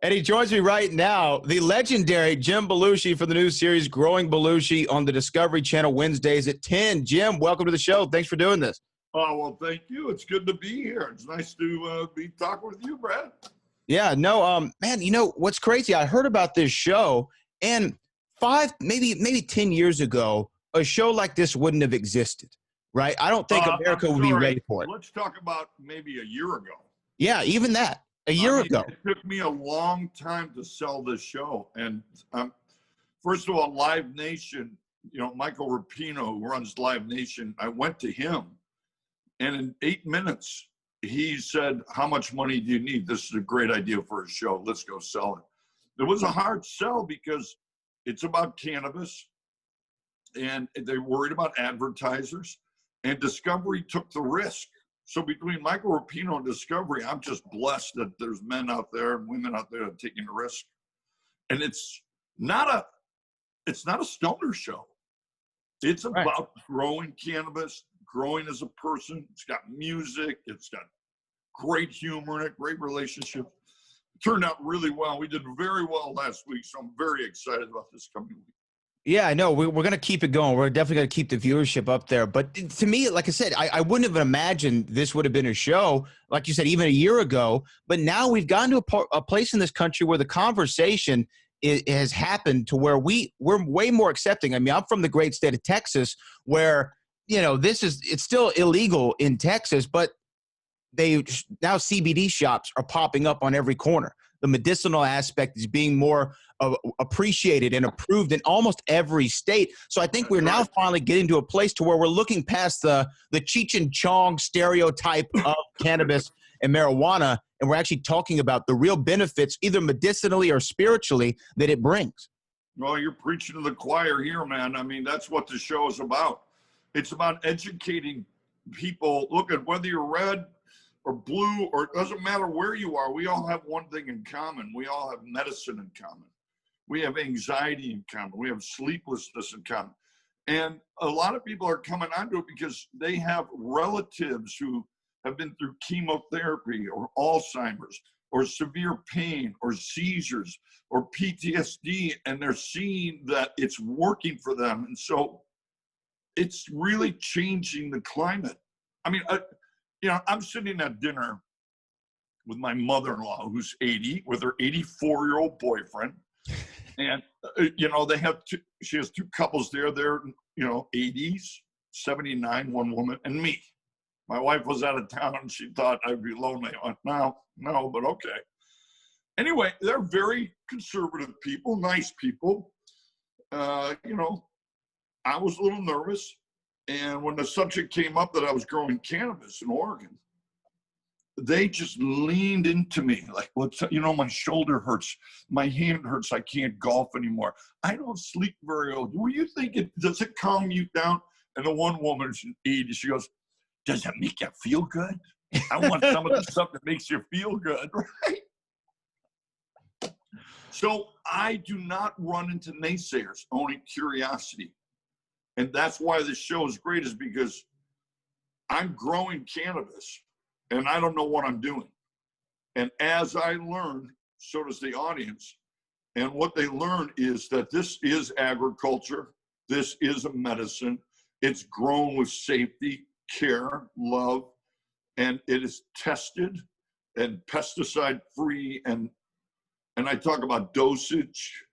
And he joins me right now, the legendary Jim Belushi for the new series Growing Belushi on the Discovery Channel Wednesdays at 10. Jim, welcome to the show. Thanks for doing this. Oh, well, thank you. It's good to be here. It's nice to be talking with you, Brad. Yeah, no, man, you know, what's crazy, I heard about this show, and maybe 10 years ago, a show like this wouldn't have existed, right? I don't think America would be ready for it. Let's talk about maybe a year ago. Yeah, even that. A year ago. It took me a long time to sell this show. And first of all, Live Nation, you know, Michael Rapino, who runs Live Nation, I went to him. And in 8 minutes, he said, how much money do you need? This is a great idea for a show. Let's go sell it. It was a hard sell because it's about cannabis. And they're worried about advertisers. And Discovery took the risk. So between Michael Rapino and Discovery, I'm just blessed that there's men out there and women out there taking a risk. And it's not a stoner show. It's about growing cannabis, growing as a person. It's got music. It's got great humor in it, great relationship. It turned out really well. We did very well last week, so I'm very excited about this coming week. Yeah, I know. We're going to keep it going. We're definitely going to keep the viewership up there. But to me, like I said, I wouldn't have imagined this would have been a show, like you said, even a year ago. But now we've gotten to a place in this country where the conversation has happened to where we're way more accepting. I mean, I'm from the great state of Texas where, you know, it's still illegal in Texas, but now CBD shops are popping up on every corner. The medicinal aspect is being more appreciated and approved in almost every state. So I think we're now finally getting to a place to where we're looking past the Cheech and Chong stereotype of cannabis and marijuana, and we're actually talking about the real benefits, either medicinally or spiritually, that it brings. Well, you're preaching to the choir here, man. I mean, that's what the show is about. It's about educating people. Look at whether you're red or blue, or it doesn't matter where you are. We all have one thing in common. We all have medicine in common. We have anxiety in common. We have sleeplessness in common. And a lot of people are coming onto it because they have relatives who have been through chemotherapy or Alzheimer's or severe pain or seizures or PTSD, and they're seeing that it's working for them. And so it's really changing the climate. I mean, you know, I'm sitting at dinner with my mother-in-law, who's 80, with her 84-year-old boyfriend. And, you know, she has two couples there. They're, you know, 80s, 79, one woman, and me. My wife was out of town and she thought I'd be lonely. I went, no, but okay. Anyway, they're very conservative people, nice people. You know, I was a little nervous. And when the subject came up that I was growing cannabis in Oregon, they just leaned into me like, well, you know, my shoulder hurts, my hand hurts, I can't golf anymore. I don't sleep very well. Do you think does it calm you down? And the one woman, she's 80, she goes, does it make you feel good? I want some of the stuff that makes you feel good, right? So I do not run into naysayers, only curiosity. And that's why this show is great, is because I'm growing cannabis and I don't know what I'm doing. And as I learn, so does the audience. And what they learn is that this is agriculture. This is a medicine. It's grown with safety, care, love, and it is tested and pesticide free. And I talk about dosage.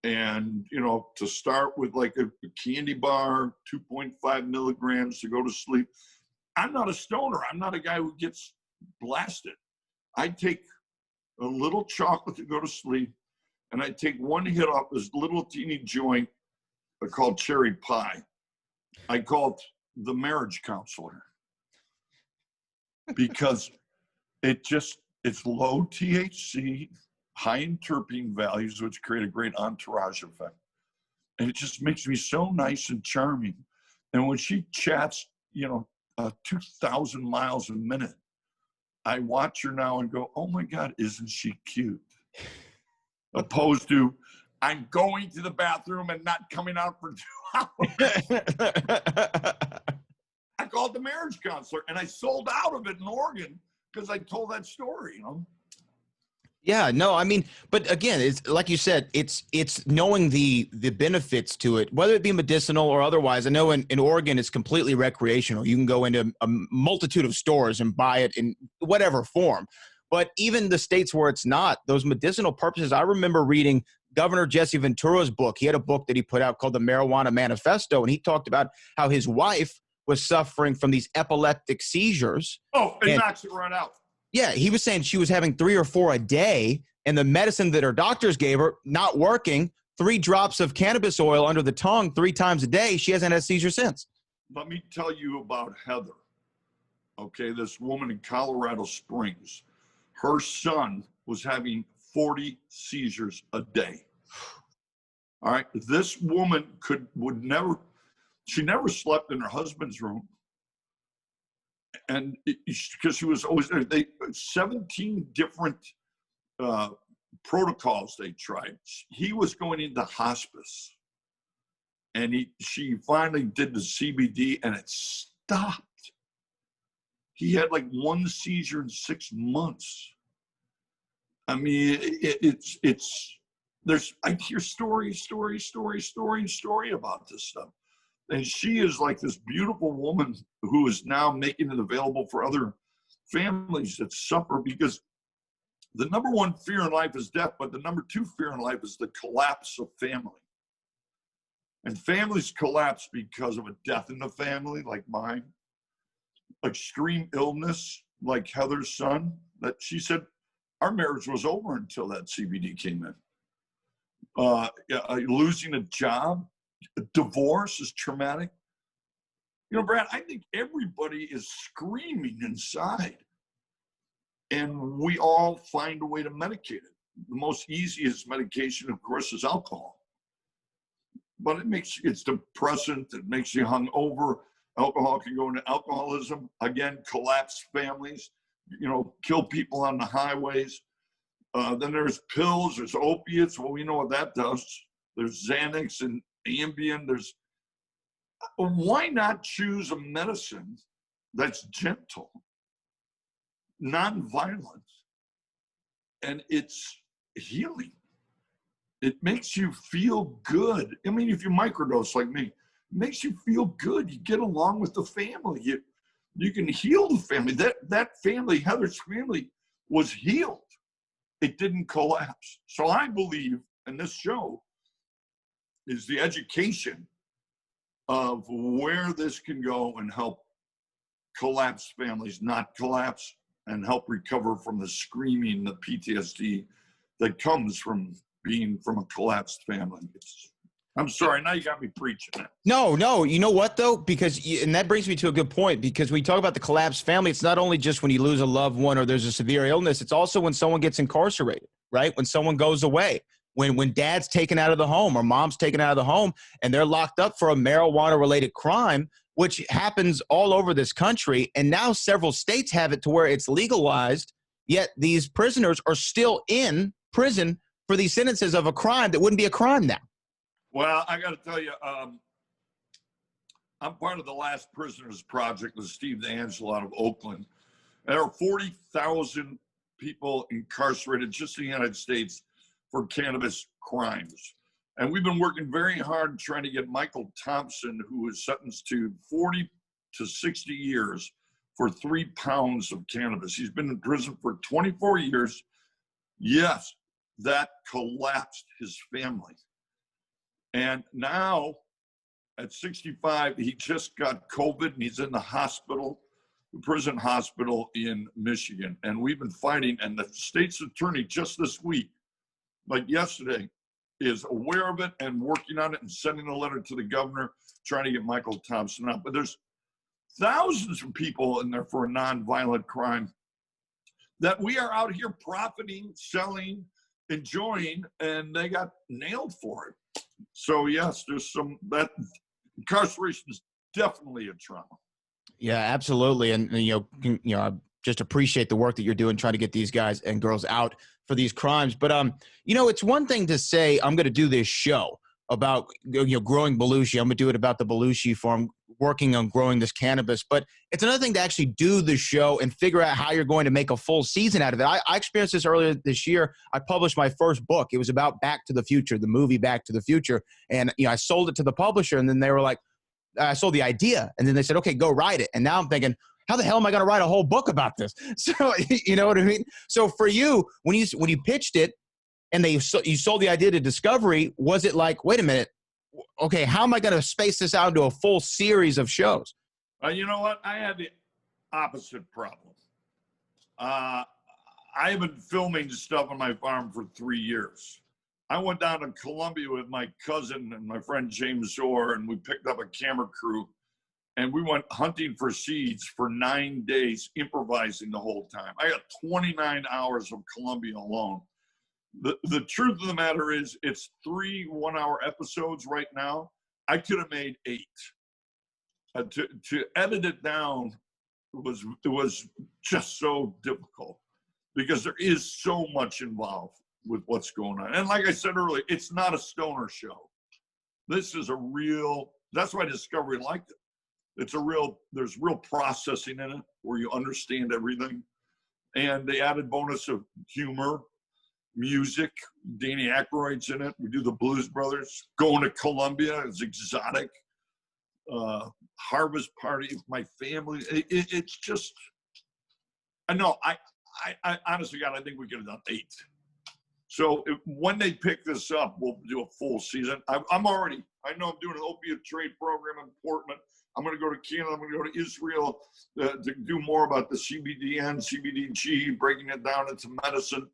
And, you know, to start with like a candy bar, 2.5 milligrams to go to sleep. I'm not a stoner. I'm not a guy who gets blasted. I take a little chocolate to go to sleep, and I take one hit off this little teeny joint called cherry pie. I call it the marriage counselor because it's low THC, high in terpene values, which create a great entourage effect. And it just makes me so nice and charming. And when she chats, you know, 2,000 miles a minute, I watch her now and go, oh my God, isn't she cute? Opposed to, I'm going to the bathroom and not coming out for 2 hours. I called the marriage counselor and I sold out of it in Oregon because I told that story, you know? Yeah, no, I mean, but again, it's like you said, it's knowing the benefits to it, whether it be medicinal or otherwise. I know in Oregon, it's completely recreational. You can go into a multitude of stores and buy it in whatever form. But even the states where it's not, those medicinal purposes, I remember reading Governor Jesse Ventura's book. He had a book that he put out called the Marijuana Manifesto, and he talked about how his wife was suffering from these epileptic seizures. Oh, it And knocks it right out. yeah, he was saying she was having 3 or 4 a day, and the medicine that her doctors gave her not working. 3 drops of cannabis oil under the tongue 3 times a day. She hasn't had a seizure since. Let me tell you about Heather. Okay, this woman in Colorado Springs. Her son was having 40 seizures a day. All right, this woman she never slept in her husband's room, and because she was always there. 17 different protocols they tried. He was going into hospice, and she finally did the CBD, and it stopped. He had like 1 seizure in 6 months. I mean, I hear story about this stuff. And she is like this beautiful woman who is now making it available for other families that suffer, because the number 1 fear in life is death, but the number 2 fear in life is the collapse of family. And families collapse because of a death in the family, like mine, extreme illness, like Heather's son, that she said, our marriage was over until that CBD came in. Losing a job, a divorce is traumatic. You know, Brad, I think everybody is screaming inside, and we all find a way to medicate it. The most easiest medication, of course, is alcohol. But it's depressant, it makes you hungover. Alcohol can go into alcoholism, again, collapse families, kill people on the highways. Then there's pills, there's opiates. Well, we know what that does. There's Xanax and Ambien. Why not choose a medicine that's gentle, nonviolent, and it's healing? It makes you feel good. I mean, if you microdose like me, it makes you feel good. You get along with the family. You can heal the family. That family, Heather's family, was healed. It didn't collapse. So I believe, and this show is the education of where this can go and help collapsed families not collapse, and help recover from the screaming, the PTSD that comes from being from a collapsed family. I'm sorry, now you got me preaching it. No, you know what though? And that brings me to a good point, because when you talk about the collapsed family, it's not only just when you lose a loved one or there's a severe illness, it's also when someone gets incarcerated, right? When someone goes away, when dad's taken out of the home or mom's taken out of the home and they're locked up for a marijuana related crime, which happens all over this country. And now several states have it to where it's legalized, yet these prisoners are still in prison for these sentences of a crime that wouldn't be a crime now. Well, I got to tell you, I'm part of the Last Prisoners Project with Steve D'Angelo out of Oakland. There are 40,000 people incarcerated just in the United States for cannabis crimes. And we've been working very hard trying to get Michael Thompson, who was sentenced to 40 to 60 years for 3 pounds of cannabis. He's been in prison for 24 years. Yes, that collapsed his family. And now at 65, he just got COVID and he's in the hospital, the prison hospital in Michigan. And we've been fighting, and the state's attorney just this week, like yesterday, is aware of it and working on it and sending a letter to the governor trying to get Michael Thompson out. But there's thousands of people in there for a nonviolent crime that we are out here profiting, selling, enjoying, and they got nailed for it. So yes, that incarceration is definitely a trauma. Yeah, absolutely. And I just appreciate the work that you're doing trying to get these guys and girls out for these crimes. But it's one thing to say I'm going to do this show, about, growing Belushi. I'm going to do it about the Belushi farm, working on growing this cannabis. But it's another thing to actually do the show and figure out how you're going to make a full season out of it. I experienced this earlier this year. I published my first book. It was about Back to the Future, the movie Back to the Future. And, I sold it to the publisher, and then they were like, I sold the idea. And then they said, okay, go write it. And now I'm thinking, how the hell am I going to write a whole book about this? So, you know what I mean? So for you, when you pitched it and you sold the idea to Discovery, was it like, wait a minute, okay, how am I going to space this out into a full series of shows? You know what? I had the opposite problem. I have been filming stuff on my farm for 3 years. I went down to Colombia with my cousin and my friend James Orr, and we picked up a camera crew, and we went hunting for seeds for 9 days, improvising the whole time. I got 29 hours of Colombia alone. The truth of the matter is, it's 3 one-hour episodes right now. I could have made 8. To edit it down was just so difficult because there is so much involved with what's going on. And like I said earlier, it's not a stoner show. This is a real, that's why Discovery liked it. There's real processing in it where you understand everything. And they added bonus of humor, music. Danny Aykroyd's in it. We do the Blues Brothers. Going to Colombia is exotic. Harvest party with my family. It's just, I know, I honestly, God, I think we could have done 8. So when they pick this up, we'll do a full season. I know I'm doing an opiate trade program in Portland. I'm going to go to Canada. I'm going to go to Israel to do more about the CBDN, CBDG, breaking it down into medicine.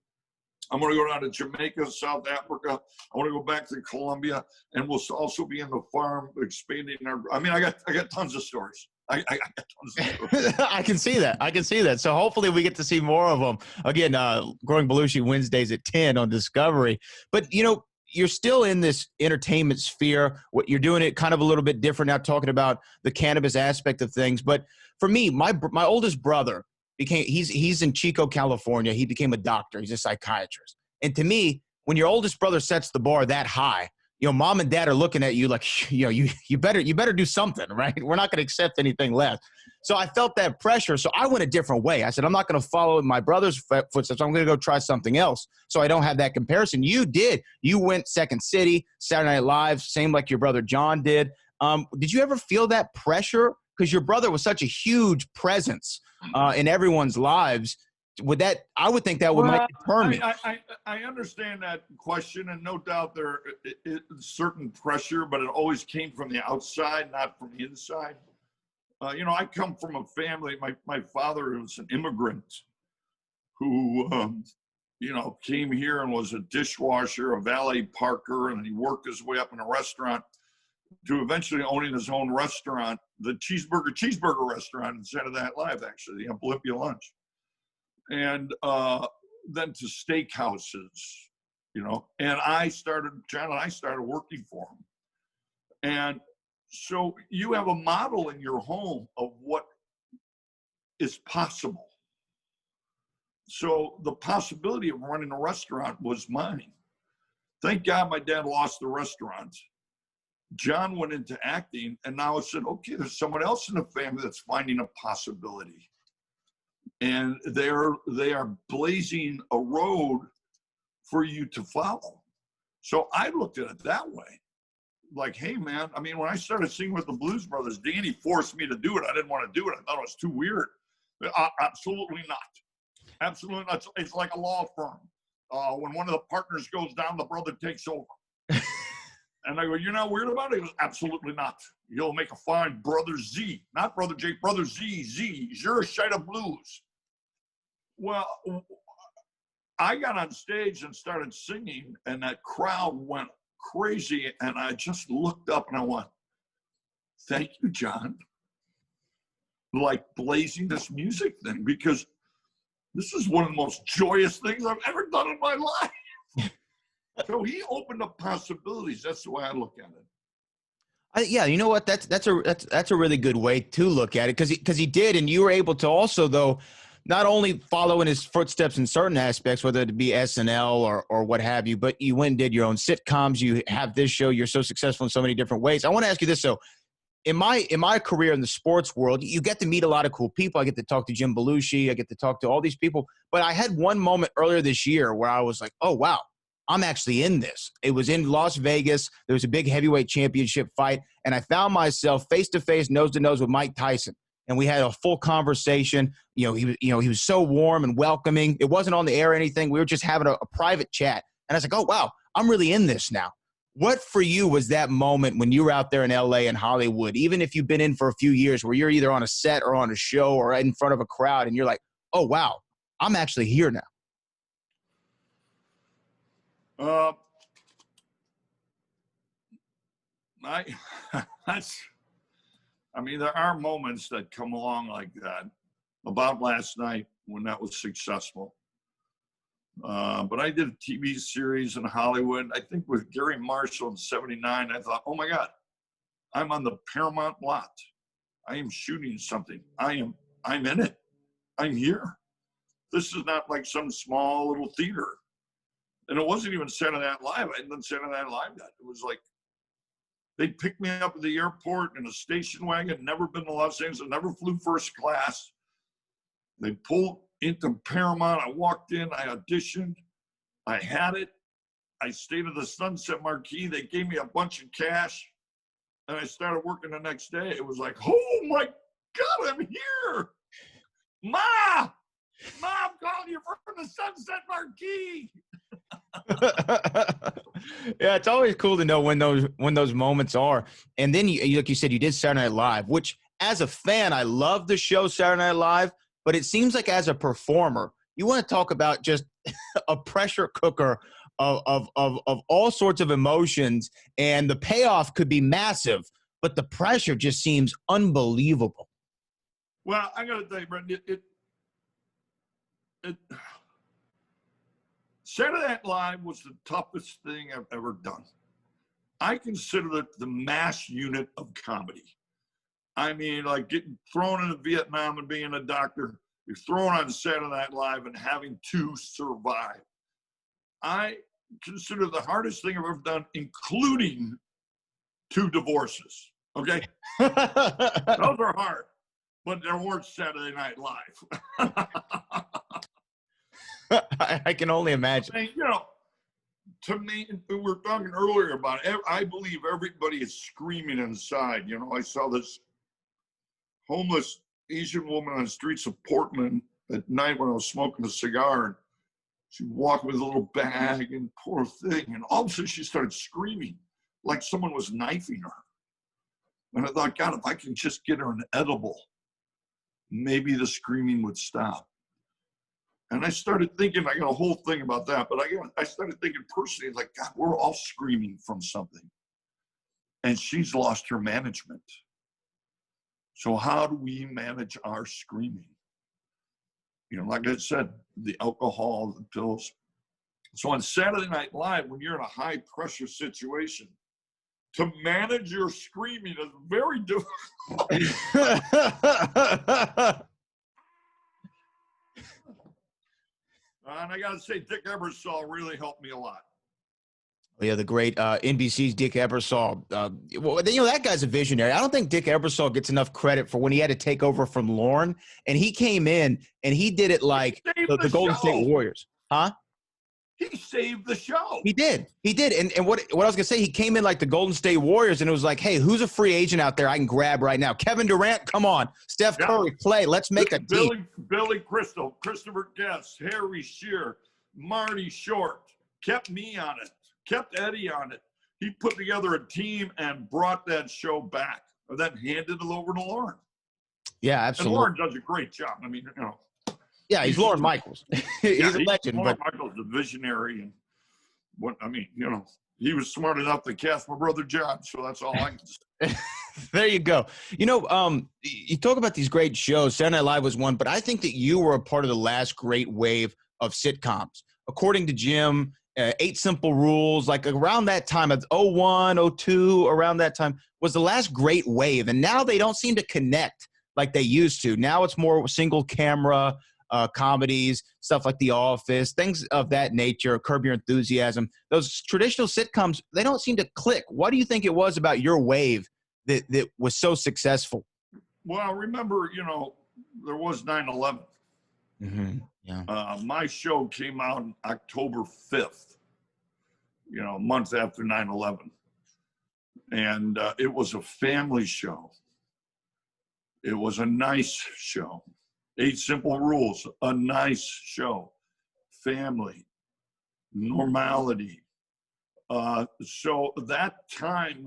I'm going to go down to Jamaica, South Africa. I want to go back to Colombia, and we'll also be in the farm expanding I got tons of stories. I got tons of stories. I can see that. So hopefully we get to see more of them. Again, Growing Belushi Wednesdays at 10 on Discovery. But, you're still in this entertainment sphere. What you're doing it kind of a little bit different now, talking about the cannabis aspect of things. But for me, my oldest brother he's in Chico, California. He became a doctor. He's a psychiatrist. And to me, when your oldest brother sets the bar that high, mom and dad are looking at you like, you better do something, right? We're not going to accept anything less. So I felt that pressure. So I went a different way. I said, I'm not going to follow my brother's footsteps. I'm going to go try something else. So I don't have that comparison. You did. You went Second City, Saturday Night Live, same like your brother John did. Did you ever feel that pressure? Because your brother was such a huge presence in everyone's lives. I would think that might deter me. I understand that question, and no doubt there is certain pressure, but it always came from the outside, not from the inside. I come from a family. My father was an immigrant who, came here and was a dishwasher, a valet parker, and he worked his way up in a restaurant to eventually owning his own restaurant, the cheeseburger restaurant in Saturday Night Live, actually, the Olympia Lunch. And then to steakhouses, and John and I started working for him. And so you have a model in your home of what is possible. So the possibility of running a restaurant was mine. Thank God my dad lost the restaurant. John went into acting, and now I said, okay, there's someone else in the family that's finding a possibility. And they are blazing a road for you to follow. So I looked at it that way. Like, hey, man, when I started singing with the Blues Brothers, Danny forced me to do it. I didn't want to do it. I thought it was too weird. Absolutely not. Absolutely not. It's like a law firm. When one of the partners goes down, the brother takes over. And I go, you're not weird about it? He goes, absolutely not. You'll make a fine Brother Z, not Brother J, Brother Z, you're a shade of blues. Well, I got on stage and started singing, and that crowd went crazy. And I just looked up and I went, thank you, John. Like blazing this music thing, because this is one of the most joyous things I've ever done in my life. So he opened up possibilities. That's the way I look at it. Yeah, you know what? That's a really good way to look at it, because he did, and you were able to also, though, not only follow in his footsteps in certain aspects, whether it be SNL or what have you, but you went and did your own sitcoms. You have this show. You're so successful in so many different ways. I want to ask you this. So in my career in the sports world, you get to meet a lot of cool people. I get to talk to Jim Belushi. I get to talk to all these people. But I had one moment earlier this year where I was like, oh, wow, I'm actually in this. It was in Las Vegas. There was a big heavyweight championship fight. And I found myself face to face, nose to nose with Mike Tyson. And we had a full conversation. He was so warm and welcoming. It wasn't on the air or anything. We were just having a private chat. And I was like, oh, wow, I'm really in this now. What for you was that moment when you were out there in LA and Hollywood, even if you've been in for a few years, where you're either on a set or on a show or right in front of a crowd and you're like, oh, wow, I'm actually here now? There are moments that come along like that. About last night when that was successful. But I did a TV series in Hollywood, I think with Gary Marshall in '79. I thought, oh my God, I'm on the Paramount lot. I am shooting something. I'm in it. I'm here. This is not like some small little theater. And it wasn't even Saturday Night Live. I hadn't done Saturday Night Live yet. It was like, they picked me up at the airport in a station wagon, never been to Los Angeles, never flew first class. They pulled into Paramount. I walked in, I auditioned, I had it. I stayed at the Sunset Marquee. They gave me a bunch of cash, and I started working the next day. It was like, oh my God, I'm here. Ma, I'm calling you from the Sunset Marquee. Yeah, it's always cool to know when those moments are. And then you like you said, you did Saturday Night Live, which as a fan, I love the show Saturday Night Live, but it seems like as a performer, you want to talk about just a pressure cooker of all sorts of emotions, and the payoff could be massive, but the pressure just seems unbelievable. Well, I gotta tell you, Brent, Saturday Night Live was the toughest thing I've ever done. I consider it the mass unit of comedy. I mean, like getting thrown into Vietnam and being a doctor, you're thrown on Saturday Night Live and having to survive. I consider the hardest thing I've ever done, including 2 divorces. Okay? Those are hard, but they weren't Saturday Night Live. I can only imagine. I mean, to me, we were talking earlier about it. I believe everybody is screaming inside. I saw this homeless Asian woman on the streets of Portland at night when I was smoking a cigar, and she walked with a little bag, and poor thing, and all of a sudden she started screaming like someone was knifing her. And I thought, God, if I can just get her an edible, maybe the screaming would stop. And I started thinking, I got a whole thing about that, but I started thinking personally, like, God, we're all screaming from something. And she's lost her management. So how do we manage our screaming? Like I said, the alcohol, the pills. So on Saturday Night Live, when you're in a high pressure situation, to manage your screaming is very difficult. And I got to say, Dick Ebersol really helped me a lot. Yeah, the great NBC's Dick Ebersol. That guy's a visionary. I don't think Dick Ebersol gets enough credit for when he had to take over from Lorne, and he came in and he did it like the Golden State Warriors. Huh? He saved the show. He did. And what I was going to say, he came in like the Golden State Warriors, and it was like, hey, who's a free agent out there I can grab right now? Kevin Durant, come on. Steph Curry, play. Let's make a team. Billy Crystal, Christopher Guest, Harry Shearer, Marty Short, kept me on it, kept Eddie on it. He put together a team and brought that show back, and then handed it over to Lauren. Yeah, absolutely. And Lauren does a great job. I mean, Yeah, he's Lorne Michaels. He's a legend. Lorne Michaels is a visionary, and he was smart enough to cast my brother John. So that's all I can say. There you go. You talk about these great shows. Saturday Night Live was one, but I think that you were a part of the last great wave of sitcoms. According to Jim, 8 Simple Rules, like around that time of 01, 02, around that time was the last great wave. And now they don't seem to connect like they used to. Now it's more single camera. comedies, stuff like The Office, things of that nature, Curb Your Enthusiasm. Those traditional sitcoms, they don't seem to click. What do you think it was about your wave that was so successful? Well, remember, there was 9/11. Mm-hmm. Yeah. My show came out on October 5th, a month after 9/11. And it was a family show. It was a nice show. 8 Simple Rules, a nice show. Family, normality. So that time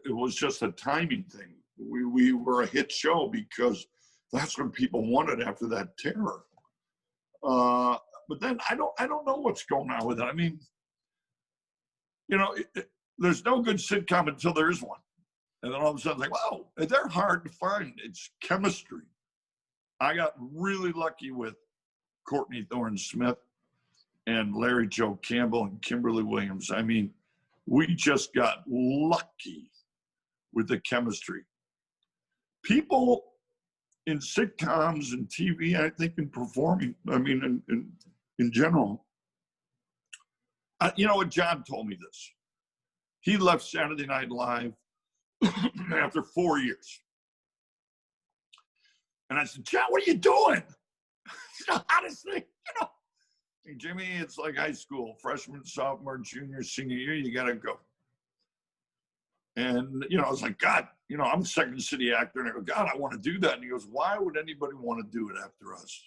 it was just a timing thing. We were a hit show because that's what people wanted after that terror. But then I don't know what's going on with it. I mean, there's no good sitcom until there is one. And then all of a sudden, it's like, wow, they're hard to find. It's chemistry. I got really lucky with Courtney Thorne Smith and Larry Joe Campbell and Kimberly Williams. I mean, we just got lucky with the chemistry. People in sitcoms and TV, I think in performing, I mean, in general, what John told me this. He left Saturday Night Live after 4 years. And I said, John, what are you doing? Honestly, hey, Jimmy, it's like high school, freshman, sophomore, junior, senior year, you got to go. And, I was like, God, I'm a Second City actor. And I go, God, I want to do that. And he goes, why would anybody want to do it after us?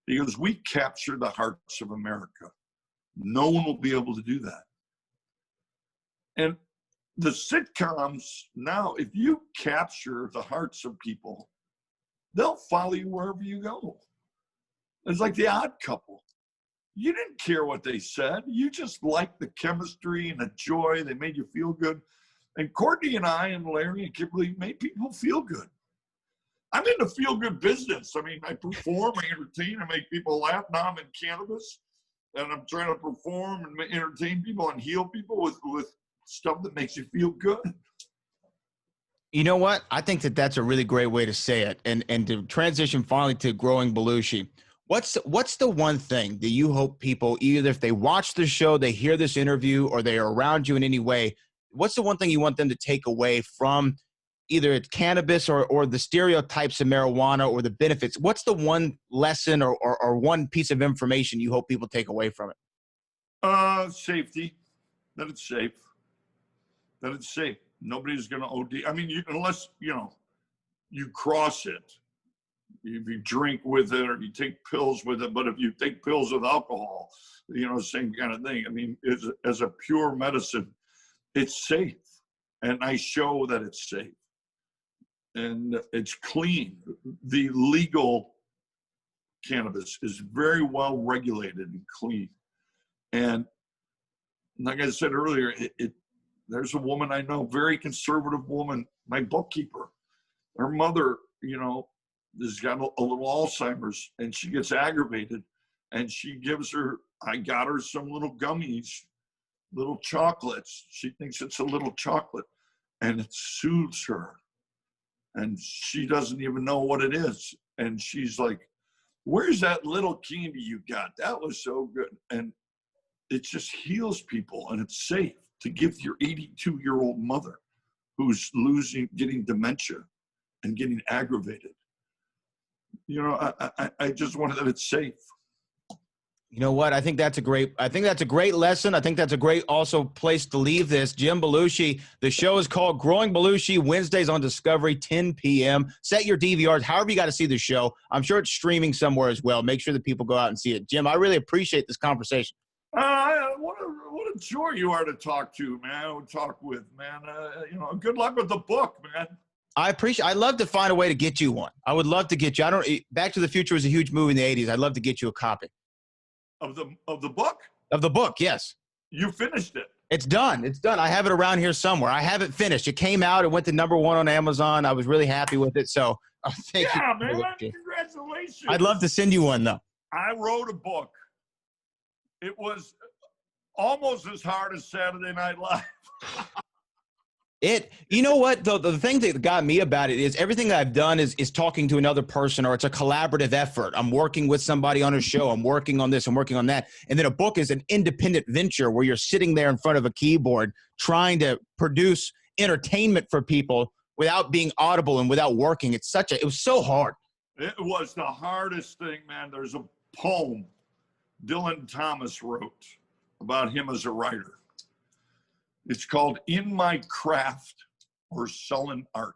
He goes, we capture the hearts of America. No one will be able to do that. And the sitcoms now, if you capture the hearts of people, they'll follow you wherever you go. It's like The Odd Couple. You didn't care what they said. You just liked the chemistry and the joy. They made you feel good. And Courtney and I and Larry and Kimberly made people feel good. I'm in the feel-good business. I mean, I perform, I entertain, I make people laugh. Now I'm in cannabis, and I'm trying to perform and entertain people and heal people with stuff that makes you feel good. You know what? I think that's a really great way to say it. And to transition finally to Growing Belushi, what's the one thing that you hope people, either if they watch the show, they hear this interview, or they are around you in any way, what's the one thing you want them to take away from either it's cannabis or the stereotypes of marijuana or the benefits? What's the one lesson or one piece of information you hope people take away from it? Safety, that it's safe. That it's safe. Nobody's going to OD. I mean, unless, you cross it. If you drink with it or you take pills with it, but if you take pills with alcohol, same kind of thing. I mean, as a pure medicine, it's safe. And I show that it's safe. And it's clean. The legal cannabis is very well regulated and clean. And like I said earlier, there's a woman I know, very conservative woman, my bookkeeper. Her mother, has got a little Alzheimer's, and she gets aggravated, and I got her some little gummies, little chocolates. She thinks it's a little chocolate, and it soothes her. And she doesn't even know what it is. And she's like, where's that little candy you got? That was so good. And it just heals people, and it's safe to give your 82-year-old mother who's getting dementia and getting aggravated. I just wanted that it's safe. You know what? I think that's a great lesson. I think that's a great also place to leave this. Jim Belushi, the show is called Growing Belushi, Wednesdays on Discovery, 10 p.m. Set your DVRs, however you got to see the show. I'm sure it's streaming somewhere as well. Make sure that people go out and see it. Jim, I really appreciate this conversation. What a joy you are to talk to, man. Talk with, man. Good luck with the book, man. I'd love to find a way to get you one. I would love to get you. Back to the Future was a huge movie in the 80s. I'd love to get you a copy. Of the book? Of the book, yes. You finished it. It's done. It's done. I have it around here somewhere. I have it finished. It came out. It went to #1 on Amazon. I was really happy with it. So thank you. Yeah, man. Congratulations. I'd love to send you one, though. I wrote a book. It was almost as hard as Saturday Night Live. You know what, the thing that got me about it is everything I've done is talking to another person, or it's a collaborative effort. I'm working with somebody on a show. I'm working on this. I'm working on that. And then a book is an independent venture where you're sitting there in front of a keyboard trying to produce entertainment for people without being audible and without working. It was so hard. It was the hardest thing, man. There's a poem Dylan Thomas wrote about him as a writer. It's called In My Craft or Sullen Art.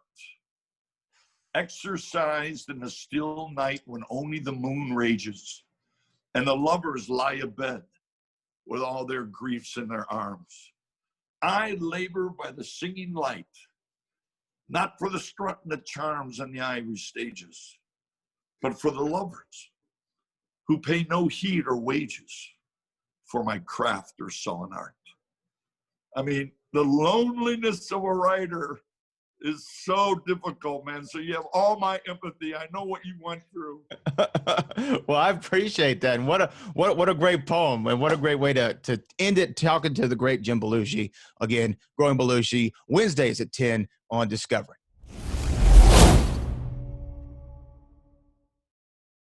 Exercised in the still night when only the moon rages and the lovers lie abed with all their griefs in their arms. I labor by the singing light, not for the strut and the charms on the ivory stages, but for the lovers who pay no heed or wages for my craft or sullen art. I mean, the loneliness of a writer is so difficult, man. So you have all my empathy. I know what you went through. Well, I appreciate that. And what a great poem, and what a great way to end it, talking to the great Jim Belushi. Again, Growing Belushi, Wednesdays at 10 on Discovery.